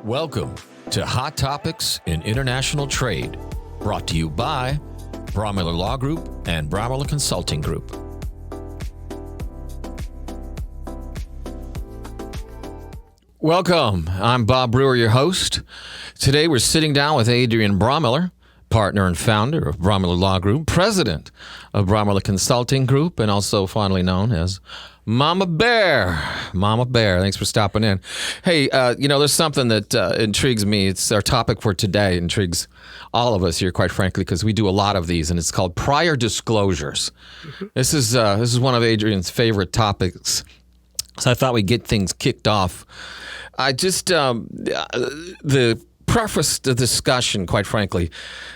Welcome to Hot Topics in International Trade, brought to you by Braumiller Law Group and Braumiller Consulting Group. Welcome. I'm Bob Brewer, your host. Today we're sitting down with Adrienne Braumiller, partner and founder of Braumiller Law Group, president of Braumiller Consulting Group, and also fondly known as Mama Bear. Mama Bear, thanks for stopping in. Hey, there's something that intrigues me. It's our topic for today. It intrigues all of us here, quite frankly, because we do a lot of these, and it's called prior disclosures. Mm-hmm. This is one of Adrienne's favorite topics, so I thought we'd get things kicked off. I just the preface the discussion, quite frankly,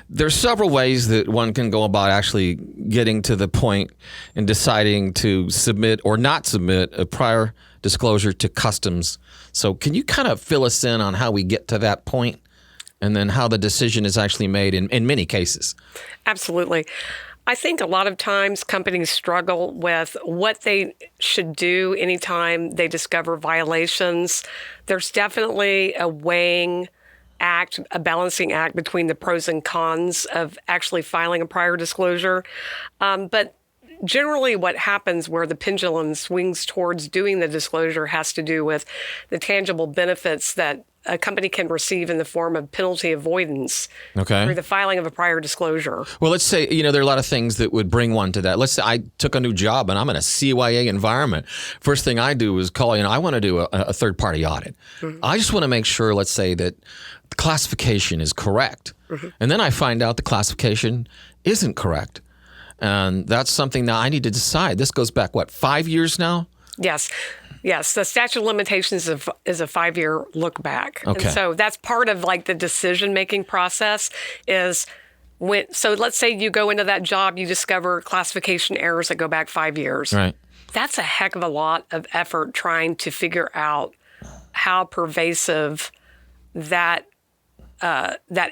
there's several ways that one can go about actually getting to the point in deciding to submit or not submit a prior disclosure to customs. So can you kind of fill us in on how we get to that point and then how the decision is actually made in many cases? Absolutely. I think a lot of times companies struggle with what they should do anytime they discover violations. There's definitely a balancing act between the pros and cons of actually filing a prior disclosure. But generally what happens where the pendulum swings towards doing the disclosure has to do with the tangible benefits that a company can receive in the form of penalty avoidance through the filing of a prior disclosure. Well, let's say, there are a lot of things that would bring one to that. Let's say I took a new job and I'm in a CYA environment. First thing I do is call, I want to do a third-party audit. Mm-hmm. I just want to make sure, let's say, that the classification is correct. Mm-hmm. And then I find out the classification isn't correct. And that's something that I need to decide. This goes back, 5 years now? Yes, the statute of limitations is a 5-year look back. Okay. And so that's part of the decision-making process is so let's say you go into that job, you discover classification errors that go back 5 years. Right. That's a heck of a lot of effort trying to figure out how pervasive that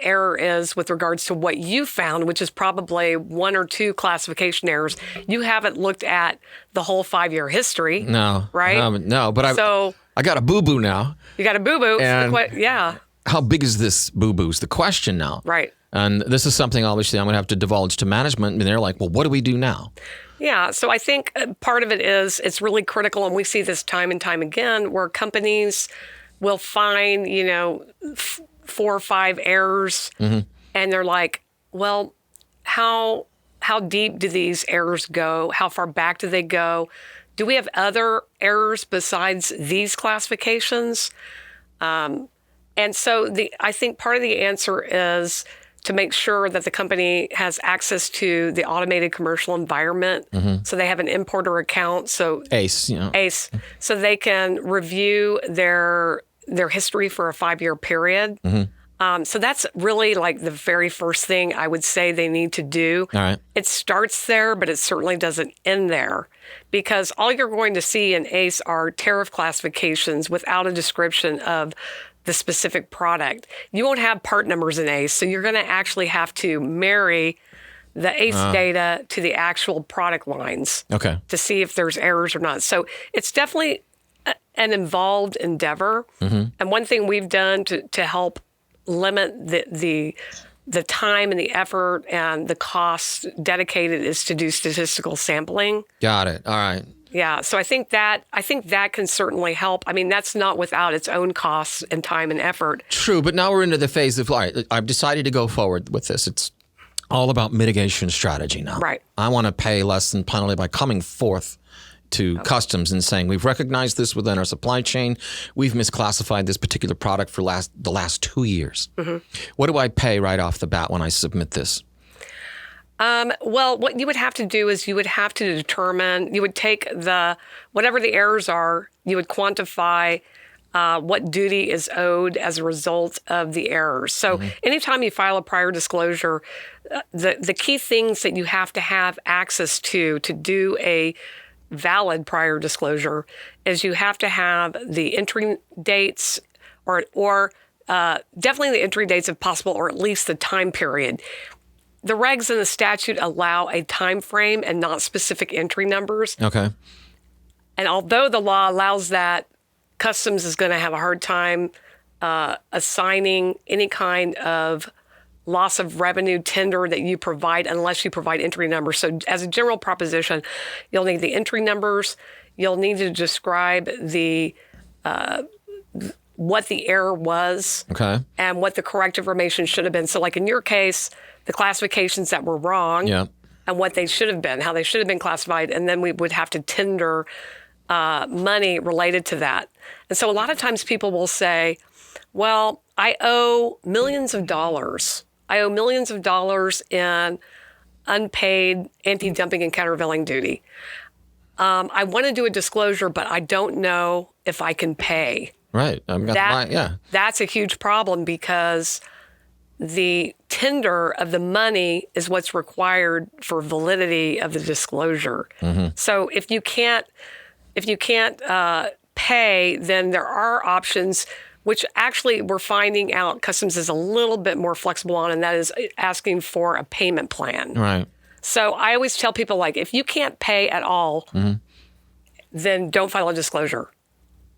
error is with regards to what you found, which is probably one or two classification errors. You haven't looked at the whole 5-year history. No. Right? No, but I got a boo-boo now. You got a boo-boo. And how big is this boo-boo is the question now. Right. And this is something, obviously, I'm going to have to divulge to management. And they're like, well, what do we do now? Yeah, so I think part of it is it's really critical, and we see this time and time again, where companies will find, 4 or 5 errors, mm-hmm. and they're like, well, how deep do these errors go? How far back do they go? Do we have other errors besides these classifications? And so I think part of the answer is to make sure that the company has access to the automated commercial environment. Mm-hmm. So they have an importer account. So ACE. ACE. So they can review their history for a 5-year period. Mm-hmm. So that's really the very first thing I would say they need to do. All right. It starts there, but it certainly doesn't end there, because all you're going to see in ACE are tariff classifications without a description of the specific product. You won't have part numbers in ACE, so you're going to actually have to marry the ACE data to the actual product lines to see if there's errors or not. So it's definitely an involved endeavor. Mm-hmm. And one thing we've done to help limit the time and the effort and the cost dedicated is to do statistical sampling. Got it. All right. Yeah. So I think that can certainly help. I mean, that's not without its own costs and time and effort. True. But now we're into the phase of, all right, I've decided to go forward with this. It's all about mitigation strategy now. Right. I want to pay less than penalty by coming forth to customs and saying, we've recognized this within our supply chain. We've misclassified this particular product for the last 2 years. Mm-hmm. What do I pay right off the bat when I submit this? Well, what you would have to do is you would have to determine, you would take whatever the errors are, you would quantify what duty is owed as a result of the errors. So anytime you file a prior disclosure, the key things that you have to have access to do a valid prior disclosure is you have to have the entry dates or definitely the entry dates if possible, or at least the time period. The regs in the statute allow a time frame and not specific entry numbers. Okay. And although the law allows that, Customs is going to have a hard time assigning any kind of loss of revenue tender that you provide unless you provide entry numbers. So as a general proposition, you'll need the entry numbers. You'll need to describe the what the error was and what the correct information should have been. So like in your case, the classifications that were wrong and what they should have been, how they should have been classified. And then we would have to tender money related to that. And so a lot of times people will say, well, I owe millions of dollars. I owe millions of dollars in unpaid anti-dumping and countervailing duty. I want to do a disclosure, but I don't know if I can pay. Right. That's a huge problem because the tender of the money is what's required for validity of the disclosure. So if you can't pay, then there are options, which actually we're finding out Customs is a little bit more flexible on, and that is asking for a payment plan. Right. So I always tell people, like, if you can't pay at all, then don't file a disclosure.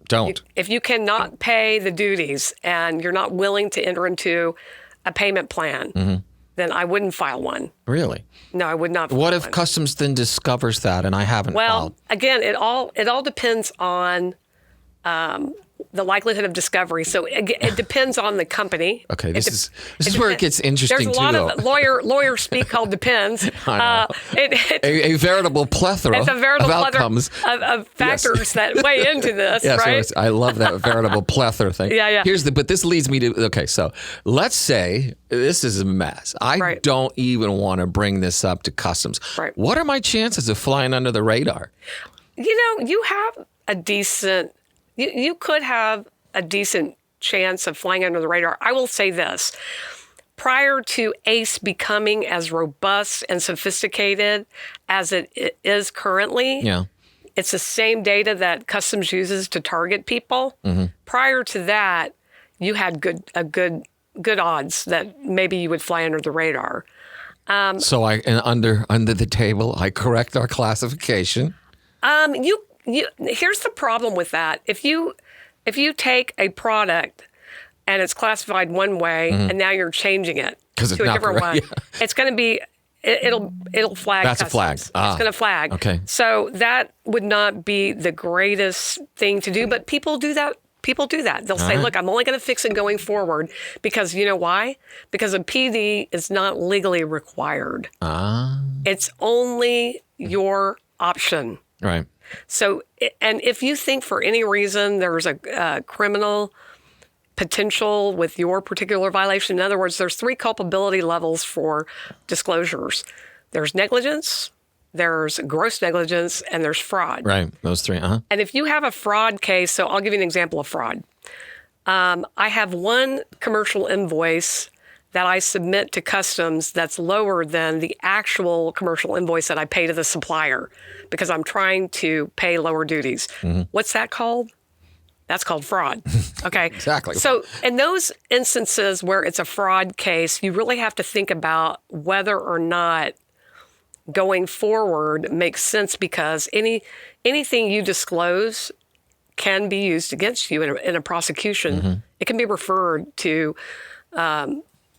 Don't. If you cannot pay the duties and you're not willing to enter into a payment plan, then I wouldn't file one. Really? No, I would not file What if one. Customs then discovers that and I haven't filed? Well, again, it all depends on the likelihood of discovery. So it depends on the company. Okay, this is where it gets interesting too. There's a lot of lawyer speak called depends. I know. A veritable plethora It's a veritable of plethora outcomes. of factors that weigh into this, Yes, right? I love that veritable plethora thing. Yeah. But this leads me to, okay, so let's say this is a mess. I don't even want to bring this up to Customs. Right. What are my chances of flying under the radar? You have a decent, you could have a decent chance of flying under the radar. I will say this. Prior to ACE becoming as robust and sophisticated as it is currently, it's the same data that Customs uses to target people. Prior to that, you had good odds that maybe you would fly under the radar. So under the table, I correct our classification. Here's the problem with that. If you take a product and it's classified one way and now you're changing it to a different way, it's going to be it'll flag. That's Customs. a flag. It's going to flag. Okay. So that would not be the greatest thing to do, but people do that. They'll say, look, I'm only going to fix it going forward because you know why? Because a PD is not legally required. It's only your option. Right. So, and if you think for any reason there's a criminal potential with your particular violation, in other words, there's 3 culpability levels for disclosures. There's negligence, there's gross negligence, and there's fraud. Right. Those 3. And if you have a fraud case, so I'll give you an example of fraud. I have one commercial invoice that I submit to Customs that's lower than the actual commercial invoice that I pay to the supplier because I'm trying to pay lower duties. What's that called? That's called fraud. Okay. Exactly. So in those instances where it's a fraud case, you really have to think about whether or not going forward makes sense because anything you disclose can be used against you in a prosecution. It can be referred to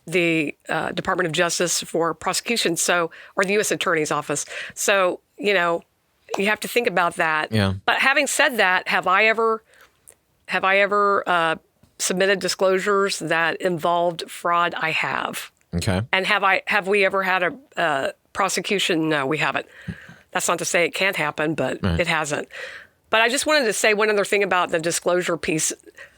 the Department of Justice for prosecution, or the U.S. Attorney's Office. So, you have to think about that. Yeah. But having said that, have I ever submitted disclosures that involved fraud? I have. Okay. And have we ever had a prosecution? No, we haven't. That's not to say it can't happen, but it hasn't. But I just wanted to say one other thing about the disclosure piece.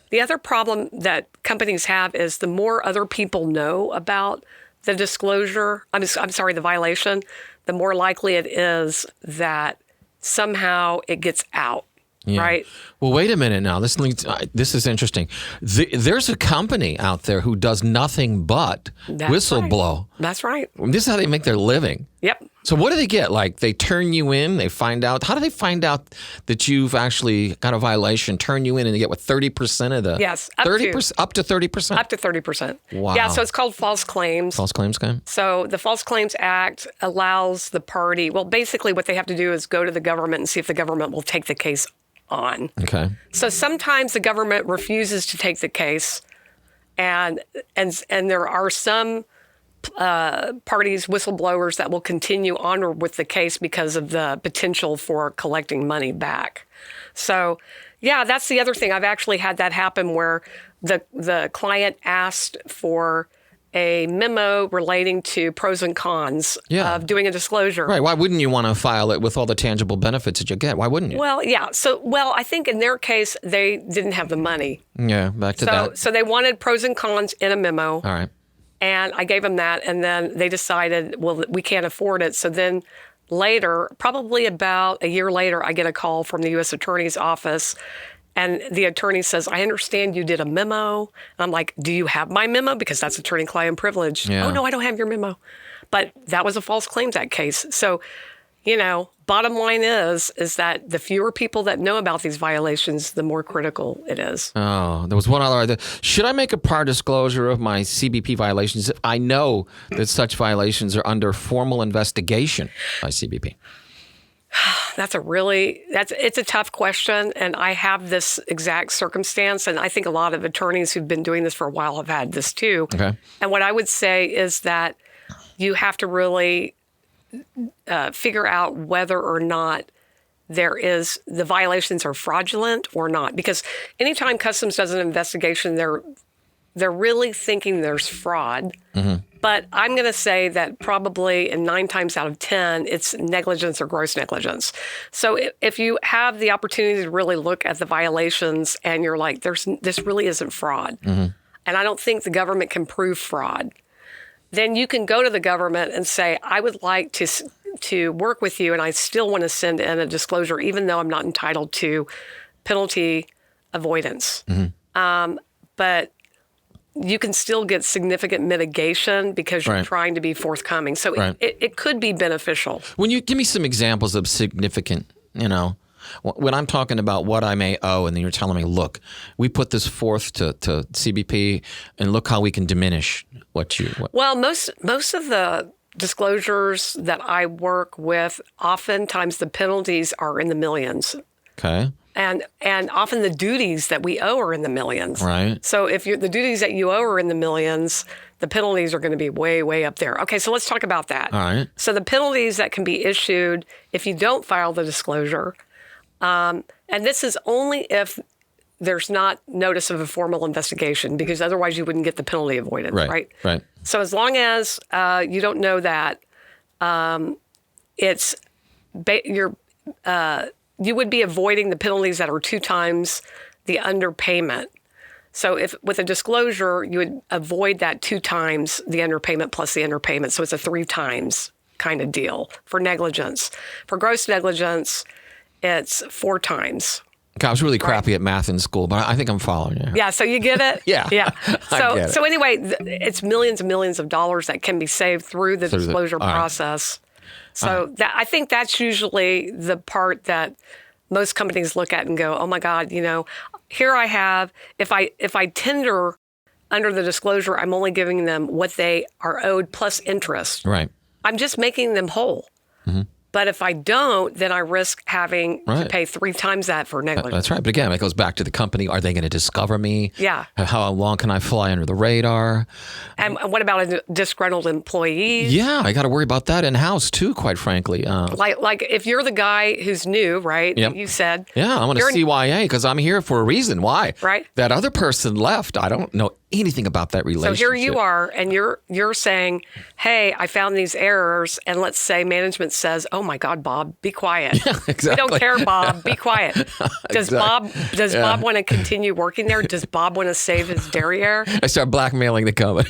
The other problem that companies have is the more other people know about the disclosure, the violation, the more likely it is that somehow it gets out, right? Well, wait a minute now. This is interesting. There's a company out there who does nothing but whistleblow. That's right. This is how they make their living. Yep. So what do they get? Like they turn you in, they find out. How do they find out that you've actually got a violation? Turn you in and they get 30% of the... Yes. Up to 30%? Up to 30%. Wow. Yeah, so it's called false claims. False claims claim? So the False Claims Act allows the party, well, basically what they have to do is go to the government and see if the government will take the case on. Okay. So sometimes the government refuses to take the case and there are some parties, whistleblowers, that will continue onward with the case because of the potential for collecting money back. So, yeah, that's the other thing. I've actually had that happen where the client asked for a memo relating to pros and cons of doing a disclosure. Right. Why wouldn't you want to file it with all the tangible benefits that you get? Why wouldn't you? Well, yeah. So, I think in their case, they didn't have the money. Yeah, back to that. So they wanted pros and cons in a memo. All right. And I gave them that. And then they decided, well, we can't afford it. So then later, probably about a year later, I get a call from the U.S. Attorney's Office. And the attorney says, I understand you did a memo. And I'm like, do you have my memo? Because that's attorney-client privilege. Yeah. Oh, no, I don't have your memo. But that was a False Claims Act case. So, bottom line is that the fewer people that know about these violations, the more critical it is. Oh, there was one other. Should I make a prior disclosure of my CBP violations if I know that such violations are under formal investigation by CBP? It's a tough question. And I have this exact circumstance. And I think a lot of attorneys who've been doing this for a while have had this too. Okay. And what I would say is that you have to really figure out whether or not the violations are fraudulent or not. Because anytime Customs does an investigation, they're really thinking there's fraud. Mm-hmm. But I'm going to say that probably in 9 times out of 10, it's negligence or gross negligence. So if you have the opportunity to really look at the violations and you're like, this really isn't fraud, mm-hmm. and I don't think the government can prove fraud, then you can go to the government and say, I would like to work with you, and I still want to send in a disclosure, even though I'm not entitled to penalty avoidance. Mm-hmm. But you can still get significant mitigation because you're trying to be forthcoming. So it could be beneficial. When you give me some examples of significant, when I'm talking about what I may owe, and then you're telling me, look, we put this forth to CBP, and look how we can diminish what. Well, most of the disclosures that I work with, oftentimes the penalties are in the millions. Okay. And often the duties that we owe are in the millions. Right. So if the duties that you owe are in the millions, the penalties are going to be way, way up there. Okay, so let's talk about that. All right. So the penalties that can be issued if you don't file the disclosure, and this is only if there's not notice of a formal investigation, because otherwise you wouldn't get the penalty avoidance, right? Right. So as long as you don't know that, you would be avoiding the penalties that are 2 times the underpayment. So if with a disclosure, you would avoid that 2 times the underpayment plus the underpayment. So it's a 3 times kind of deal for negligence. For gross negligence, it's 4 times. Okay, I was really crappy at math in school, but I think I'm following you. Yeah, so you get it? Yeah. So anyway, it's millions and millions of dollars that can be saved through the disclosure process. So I think that's usually the part that most companies look at and go, oh my God, here I have, if I tender under the disclosure, I'm only giving them what they are owed plus interest. Right. I'm just making them whole. Mm-hmm. But if I don't, then I risk having to pay 3 times that for negligence. That's right. But again, it goes back to the company. Are they going to discover me? Yeah. How long can I fly under the radar? And what about a disgruntled employee? Yeah, I got to worry about that in-house too, quite frankly. Like if you're the guy who's new, right? Yep. You said. Yeah, I want to CYA because I'm here for a reason. Why? Right. That other person left. I don't know anything about that relationship. So here you are, and you're saying, hey, I found these errors, and let's say management says, oh my God, Bob, be quiet. Yeah, exactly. We don't care, Bob, be quiet. Does Exactly. Bob want to continue working there? Does Bob want to save his derrière? I start blackmailing the company.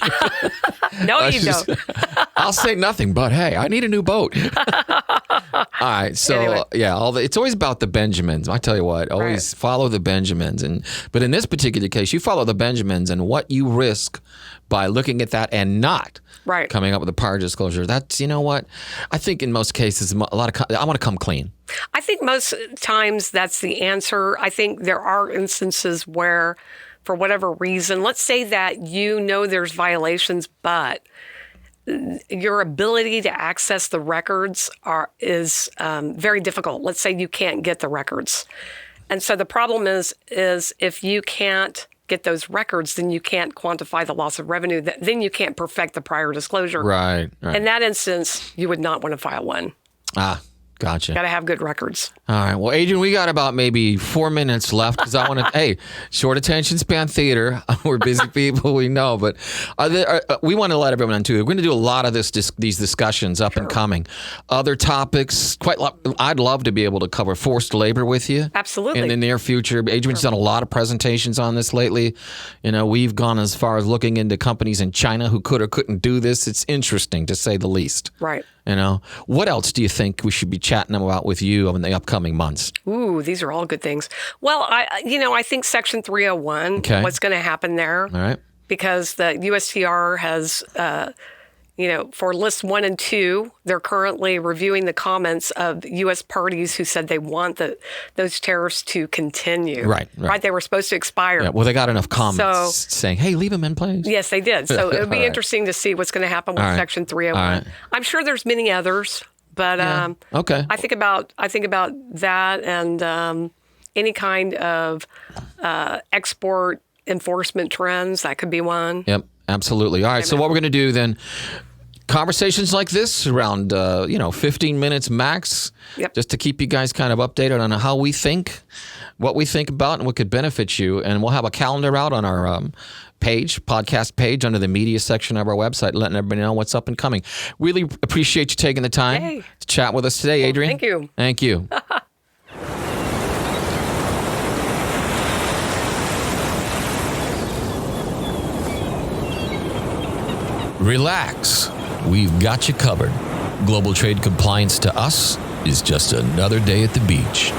No, you don't. I'll say nothing, but hey, I need a new boat. All right, so Anyway. it's always about the Benjamins. I tell you what, always follow the Benjamins, but in this particular case, you follow the Benjamins and what you risk by looking at that and not coming up with a prior disclosure. That's what I think in most cases, I want to come clean. I think most times that's the answer. I think there are instances where, for whatever reason, let's say that there's violations, but your ability to access the records is very difficult. Let's say you can't get the records. And so the problem is if you can't get those records, then you can't quantify the loss of revenue. Then you can't perfect the prior disclosure. Right. In that instance, you would not want to file one. Gotcha. Got to have good records. All right. Well, Adrienne, we got about maybe 4 minutes left because I want to. Hey, short attention span theater. We're busy people, we know, but we want to let everyone know too. We're going to do a lot of these discussions up and coming. Other topics, I'd love to be able to cover forced labor with you. Absolutely. In the near future. Adrienne's done a lot of presentations on this lately. We've gone as far as looking into companies in China who could or couldn't do this. It's interesting to say the least. Right. What else do you think we should be chatting about with you in the upcoming months? Ooh, these are all good things. Well, I think Section 301, what's going to happen there. All right. Because the USTR has, for lists 1 and 2, they're currently reviewing the comments of U.S. parties who said they want those tariffs to continue. Right. They were supposed to expire. Yeah, well, they got enough comments saying, hey, leave them in place. Yes, they did. So it would be interesting to see what's going to happen with Section 301. Right. I'm sure there's many others, but okay. I think about that and any kind of export enforcement trends. That could be one. Yep, absolutely. All right, so what we're going to do then, conversations like this around 15 minutes max, just to keep you guys kind of updated on how we think, what we think about, and what could benefit you. And we'll have a calendar out on our podcast page under the media section of our website, letting everybody know what's up and coming. Really appreciate you taking the time to chat with us today, Adrienne. Thank you. Thank you. Relax. We've got you covered. Global trade compliance to us is just another day at the beach.